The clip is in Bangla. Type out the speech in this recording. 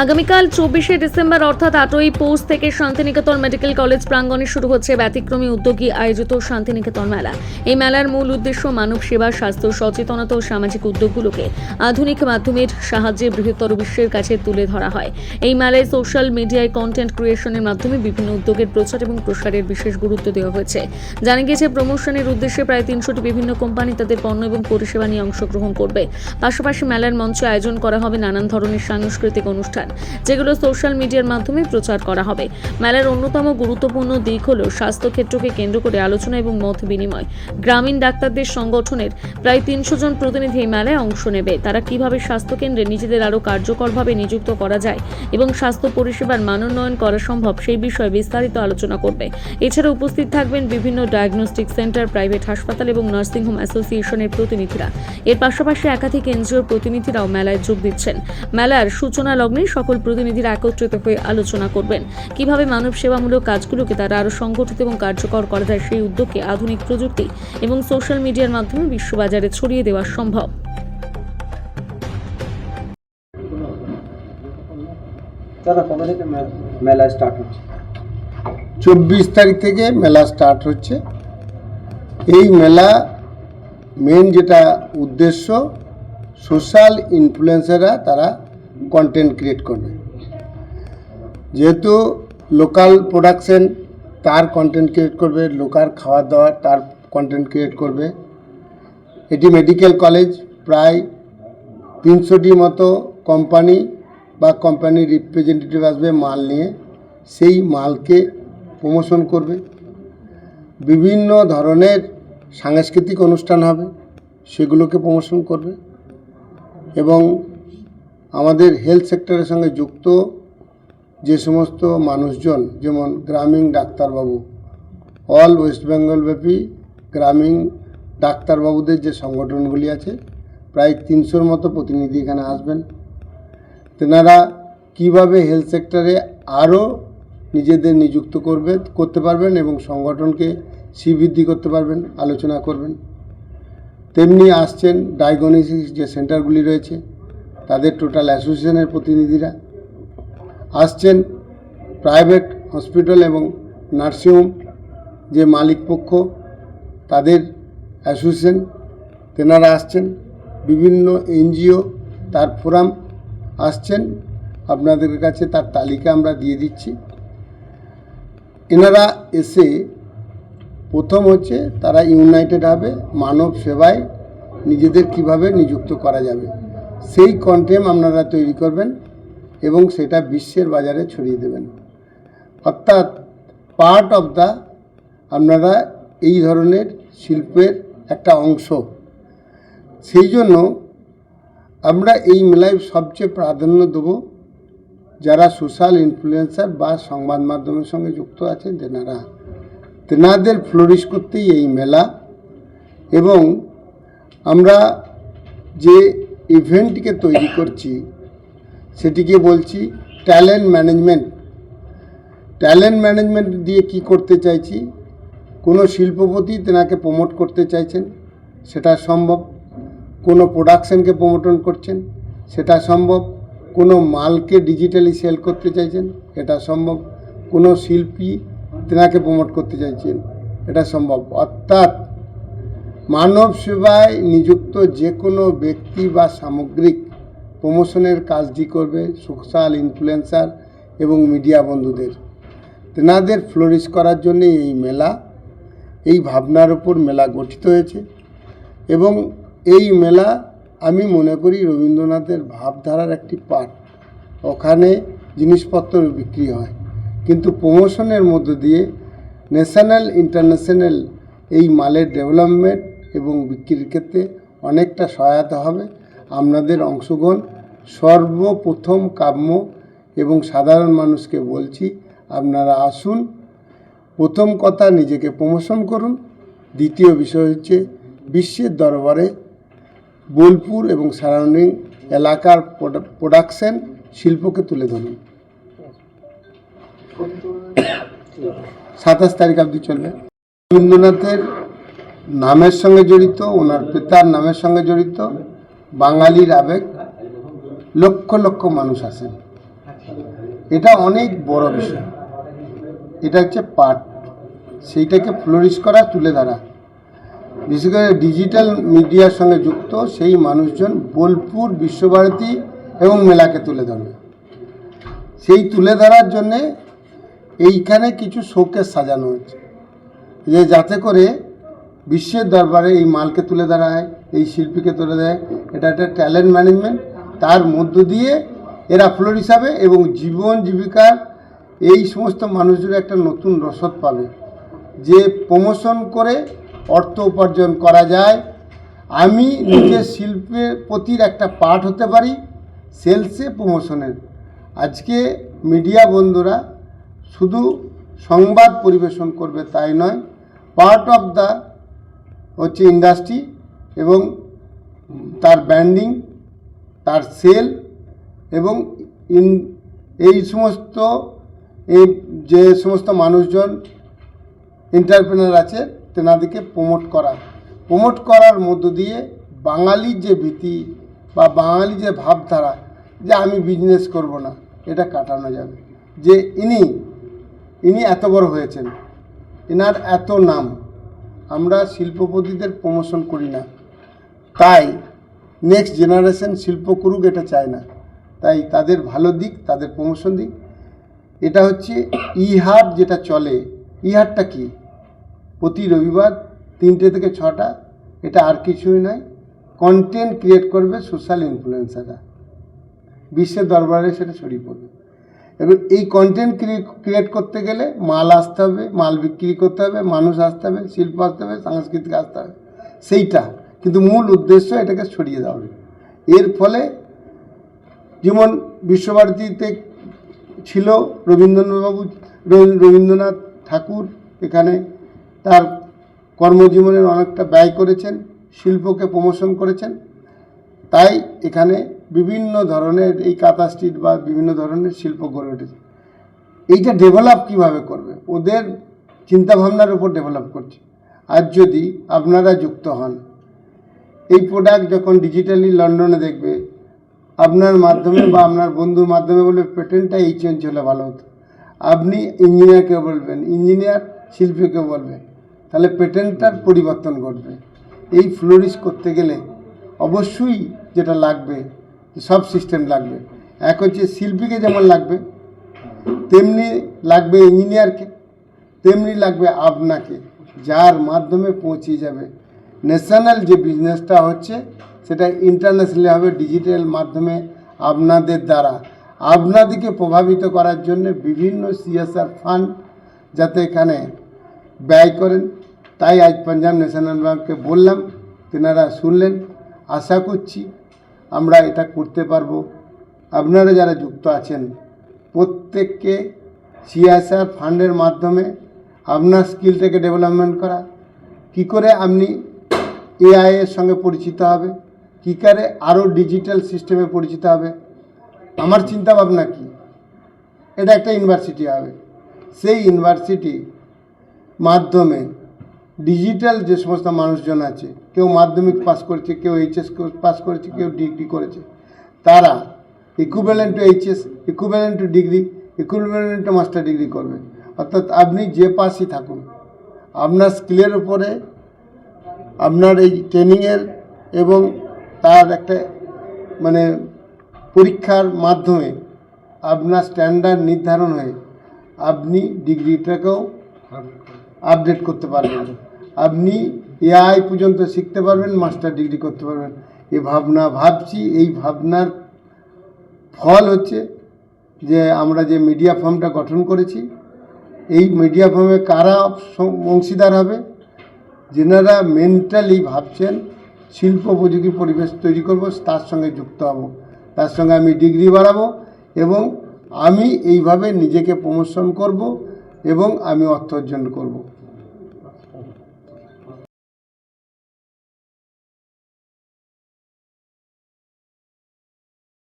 আগামীকাল 24শে ডিসেম্বর অর্থাৎ 8ই পৌষ থেকে শান্তিনিকেতন মেডিকেল কলেজ প্রাঙ্গণে শুরু হচ্ছে ব্যতিক্রমী উদ্যোগী আয়োজিত শান্তিনিকেতন মেলা। এই মেলার মূল উদ্দেশ্য মানব সেবা, স্বাস্থ্য সচেতনতা ও সামাজিক উদ্যোগগুলোকে আধুনিক মাধ্যমের সাহায্যে বৃহত্তর বিশ্বের কাছে তুলে ধরা হয়। এই মেলায় সোশ্যাল মিডিয়ায় কন্টেন্ট ক্রিয়েশনের মাধ্যমে বিভিন্ন উদ্যোগের প্রচার এবং প্রসারের বিশেষ গুরুত্ব দেওয়া হয়েছে। জানা গিয়েছে, প্রমোশনের উদ্দেশ্যে প্রায় 300টি বিভিন্ন কোম্পানি তাদের পণ্য এবং পরিষেবা নিয়ে অংশগ্রহণ করবে। পাশাপাশি মেলার মঞ্চে আয়োজন করা হবে নানান ধরনের সাংস্কৃতিক অনুষ্ঠান, যেগুলো সোশ্যাল মিডিয়ার মাধ্যমে প্রচার করা হবে। মেলার অন্যতম গুরুত্বপূর্ণ দিক হল স্বাস্থ্য ক্ষেত্রকে কেন্দ্র করে আলোচনা এবং মত বিনিময়। গ্রামীণ ডাক্তারদের সংগঠনের প্রায় 300 জন প্রতিনিধি এই মেলায় অংশ নেবে। তারা কিভাবে স্বাস্থ্যকেন্দ্রে নিজেদের আরও কার্যকরভাবে নিযুক্ত করা যায় এবং স্বাস্থ্য পরিষেবার মানোন্নয়ন করা সম্ভব সেই বিষয়ে বিস্তারিত আলোচনা করবে। এছাড়া উপস্থিত থাকবেন বিভিন্ন ডায়াগনস্টিক সেন্টার, প্রাইভেট হাসপাতাল এবং নার্সিংহোম অ্যাসোসিয়েশনের প্রতিনিধিরা। এর পাশাপাশি একাধিক এনজিওর প্রতিনিধিরাও মেলায় যোগ দিচ্ছেন। মেলার সূচনা লগ্নে সকল প্রতিনিধিরা একত্রিত হয়ে আলোচনা করবেন কিভাবে মানব সেবামূলক কাজগুলোকে তারা আরও সংগঠিত এবং কার্যকর করা যায়। সেই উদ্যোগকে আধুনিক প্রযুক্তি এবং সোশ্যাল মিডিয়ার মাধ্যমে বিশ্ববাজারে ছড়িয়ে দেওয়া সম্ভব। মেলা স্টার্ট হচ্ছে 24 তারিখ থেকে মেলা স্টার্ট হচ্ছে। এই মেলা মেন যেটা উদ্দেশ্য, সোশ্যাল ইনফ্লুয়েন্সাররা তারা কন্টেন্ট ক্রিয়েট করবে। যেহেতু লোকাল প্রোডাকশন তার কন্টেন্ট ক্রিয়েট করবে, লোকাল খাওয়া দাওয়ার তার কন্টেন্ট ক্রিয়েট করবে। এটি মেডিকেল কলেজ, প্রায় 300টি মতো কোম্পানি বা কোম্পানির রিপ্রেজেন্টেটিভ আসবে মাল নিয়ে, সেই মালকে প্রমোশন করবে। বিভিন্ন ধরনের সাংস্কৃতিক অনুষ্ঠান হবে, সেগুলোকে প্রমোশন করবে। এবং আমাদের হেলথ সেক্টরের সঙ্গে যুক্ত যে সমস্ত মানুষজন, যেমন গ্রামীণ ডাক্তারবাবু, অল ওয়েস্ট বেঙ্গল ব্যাপী গ্রামীণ ডাক্তারবাবুদের যে সংগঠনগুলি আছে, প্রায় 300-র মতো প্রতিনিধি এখানে আসবেন। তেনারা কিভাবে হেলথ সেক্টরে আরও নিজেদের নিযুক্ত করতে পারবেন এবং সংগঠনকে শ্রীবৃদ্ধি করতে পারবেন, আলোচনা করবেন। তেমনি আসছেন ডায়াগনস্টিক যে সেন্টারগুলি রয়েছে তাদের টোটাল অ্যাসোসিয়েশনের প্রতিনিধিরা আসছেন, প্রাইভেট হসপিটাল এবং নার্সিংহোম যে মালিক পক্ষ তাদের অ্যাসোসিয়েশন তেনারা আসছেন, বিভিন্ন এনজিও তার ফোরাম আসছেন। আপনাদের কাছে তার তালিকা আমরা দিয়ে দিচ্ছি। এনারা এসে প্রথম হচ্ছে তারা ইউনাইটেড হবে, মানব সেবায় নিজেদের কিভাবে নিযুক্ত করা যাবে সেই কন্টেন্ট আপনারা তৈরি করবেন এবং সেটা বিশ্বের বাজারে ছড়িয়ে দেবেন। অর্থাৎ পার্ট অফ দ্য আপনারা এই ধরনের শিল্পের একটা অংশ। সেই জন্য আমরা এই মেলায় সবচেয়ে প্রাধান্য দেব যারা সোশ্যাল ইনফ্লুয়েন্সার বা সংবাদ মাধ্যমের সঙ্গে যুক্ত আছেন, তেনাদের ফ্লোরিশ করতেই এই মেলা। এবং আমরা যে ইভেন্টকে তৈরি করছি সেটিকে বলছি ট্যালেন্ট ম্যানেজমেন্ট। ট্যালেন্ট ম্যানেজমেন্ট দিয়ে কি করতে চাইছি, কোনো শিল্পপতি তেনাকে প্রমোট করতে চাইছেন, সেটা সম্ভব। কোনো প্রোডাকশনকে প্রমোটন করছেন, সেটা সম্ভব। কোনো মালকে ডিজিটালি সেল করতে চাইছেন, এটা সম্ভব। কোনো শিল্পী তেনাকে প্রমোট করতে চাইছেন, এটা সম্ভব। অর্থাৎ মানব সেবায় নিযুক্ত যে কোনো ব্যক্তি বা সামগ্রিক প্রমোশনের কাজটি করবে সোশ্যাল ইনফ্লুয়েন্সার এবং মিডিয়া বন্ধুদের। তেনাদের ফ্লোরিশ করার জন্য এই মেলা, এই ভাবনার উপর মেলা গঠিত হয়েছে। এবং এই মেলা আমি মনে করি রবীন্দ্রনাথের ভাবধারার একটি পার্ট। ওখানে জিনিসপত্র বিক্রি হয়, কিন্তু প্রমোশনের মধ্য দিয়ে ন্যাশনাল ইন্টারন্যাশনাল এই মালের ডেভেলপমেন্ট এবং বিক্রির ক্ষেত্রে অনেকটা সহায়তা হবে। আপনাদের অংশগ্রহণ সর্বপ্রথম কাম্য এবং সাধারণ মানুষকে বলছি, আপনারা আসুন। প্রথম কথা, নিজেকে প্রমোশন করুন। দ্বিতীয় বিষয় হচ্ছে বিশ্বের দরবারে বোলপুর এবং সারাউন্ডিং এলাকার প্রোডাকশন শিল্পকে তুলে ধরুন। 27 তারিখ অবধি চলবে। রবীন্দ্রনাথের নামের সঙ্গে জড়িত, ওনার পিতার নামের সঙ্গে জড়িত বাঙালির আবেগ। লক্ষ লক্ষ মানুষ আসেন এটা অনেক বড় বিষয়। এটা হচ্ছে পার্ট, সেইটাকে ফ্লোরিশ করা, তুলে ধরা, বিশেষ করে ডিজিটাল মিডিয়ার সঙ্গে যুক্ত সেই মানুষজন বোলপুর, বিশ্বভারতী এবং মেলাকে তুলে ধরবে। সেই তুলে ধরার জন্যে এইখানে কিছু শোকেস সাজানো হচ্ছে, যে যাতে করে বিশ্বের দরবারে এই মালকে তুলে ধরা হয়, এই শিল্পীকে তুলে দেয়। এটা একটা ট্যালেন্ট ম্যানেজমেন্ট, তার মধ্য দিয়ে এরা ফ্লোরিশ হবে এবং জীবন জীবিকার এই সমস্ত মানুষজন একটা নতুন রসদ পাবে, যে প্রমোশন করে অর্থ উপার্জন করা যায়। আমি নিজের শিল্পের প্রতির একটা পার্ট হতে পারি, সেলসে, প্রমোশনের। আজকে মিডিয়া বন্ধুরা শুধু সংবাদ পরিবেশন করবে তাই নয়, পার্ট অফ দ্য হচ্ছে ইন্ডাস্ট্রি এবং তার ব্র্যান্ডিং, তার সেল এবং এই সমস্ত যে সমস্ত মানুষজন এন্টারপ্রেনার আছে তেনাদেরকে প্রমোট করার মধ্য দিয়ে বাঙালির যে ভীতি বা বাঙালি যে ভাবধারা যে আমি বিজনেস করব না, এটা কাটানো যাবে। যে ইনি এত বড় হয়েছেন, এনার এত নাম, আমরা শিল্পপতিদের প্রমোশন করি না, তাই নেক্সট জেনারেশন শিল্প করুক এটা চায় না, তাই তাদের ভালো দিক, তাদের প্রমোশন দিক। এটা হচ্ছে ইহাট যেটা চলে। ইহাটটা কি? প্রতি রবিবার 3টে থেকে 6টা, এটা আর কিছুই নয়, কন্টেন্ট ক্রিয়েট করবে সোশ্যাল ইনফ্লুয়েন্সাররা, বিশ্বের দরবারে সেটা ছড়িয়ে পড়বে। এবার এই কন্টেন্ট ক্রিয়েট করতে গেলে মাল আসতে হবে, মাল বিক্রি করতে হবে, মানুষ আসতে হবে, শিল্প আসতে হবে, সাংস্কৃতিক আসতে হবে, সেইটা কিন্তু মূল উদ্দেশ্য এটাকে ছড়িয়ে দেওয়া হবে। এর ফলে যেমন বিশ্বভারতীতে ছিল রবীন্দ্রনাথ ঠাকুর, এখানে তার কর্মজীবনের অনেকটা ব্যয় করেছেন, শিল্পকে প্রমোশন করেছেন। তাই এখানে বিভিন্ন ধরনের এই কাঁথা স্ট্রিট বা বিভিন্ন ধরনের শিল্প গড়ে উঠেছে। এইটা ডেভেলপ কিভাবে করবে, ওদের চিন্তাভাবনার উপর ডেভেলপ করছে। আর যদি আপনারা যুক্ত হন, এই প্রোডাক্ট যখন ডিজিটালি লন্ডনে দেখবে, আপনার মাধ্যমে বা আপনার বন্ধুর মাধ্যমে বলবে পেটেন্টটা এই চেঞ্জ হলে ভালো হতো, আপনি ইঞ্জিনিয়ারকে বলবেন, ইঞ্জিনিয়ার শিল্পীকে বলবে, তাহলে পেটেন্টটার পরিবর্তন ঘটবে। এই ফ্লোরিশ করতে গেলে অবশ্যই যেটা লাগবে, সব সিস্টেম লাগবে। এক হচ্ছে শিল্পীকে যেমন লাগবে, তেমনি লাগবে ইঞ্জিনিয়ারকে, তেমনি লাগবে আপনাকে, যার মাধ্যমে পৌঁছে যাবে। ন্যাশনাল যে বিজনেসটা হচ্ছে সেটা ইন্টারন্যাশনালি হবে ডিজিটাল মাধ্যমে। আপনাদের দ্বারা আপনাদেরকে প্রভাবিত করার জন্য বিভিন্ন CSR ফান্ড যাতে এখানে ব্যয় করেন, তাই আজ পাঞ্জাব ন্যাশনাল ব্যাঙ্ককে বললাম, তেনারা শুনলেন। আশা করছি আমরা এটা করতে পারবো। আপনারা যারা যুক্ত আছেন প্রত্যেককে CSR ফান্ডের মাধ্যমে আপনার স্কিলটাকে ডেভেলপমেন্ট করা, কি করে আপনি AI এর সঙ্গে পরিচিত হবে, কী করে আরও ডিজিটাল সিস্টেমে পরিচিত হবে। আমার চিন্তা ভাবনা কি, এটা একটা ইউনিভার্সিটি হবে, সেই ইউনিভার্সিটি মাধ্যমে ডিজিটাল যে সমস্ত মানুষজন আছে, কেউ মাধ্যমিক পাস করেছে, কেউ HS পাস করেছে, কেউ ডিগ্রি করেছে, তারা equivalent to HS, equivalent to degree, equivalent to master degree করবে। অর্থাৎ আপনি যে পাসই থাকুন, আপনার স্কিলের উপরে আপনার এই ট্রেনিংয়ের এবং তার একটা মানে পরীক্ষার মাধ্যমে আপনার স্ট্যান্ডার্ড নির্ধারণ হয়ে আপনি ডিগ্রিটাকেও আপডেট করতে পারবেন, আপনি AI পর্যন্ত শিখতে পারবেন, মাস্টার ডিগ্রি করতে পারবেন। এই ভাবনা ভাবছি, এই ভাবনার ফল হচ্ছে যে আমরা যে মিডিয়া ফার্মটা গঠন করেছি। এই মিডিয়া ফার্মে কারা অংশীদার হবে? যেনারা মেন্টালি ভাবছেন শিল্প উপযোগী পরিবেশ তৈরি করব, তার সঙ্গে যুক্ত হব, তার সঙ্গে আমি ডিগ্রি বাড়াবো এবং আমি এইভাবে নিজেকে প্রমোশন করব এবং আমি অর্থ অর্জন করব।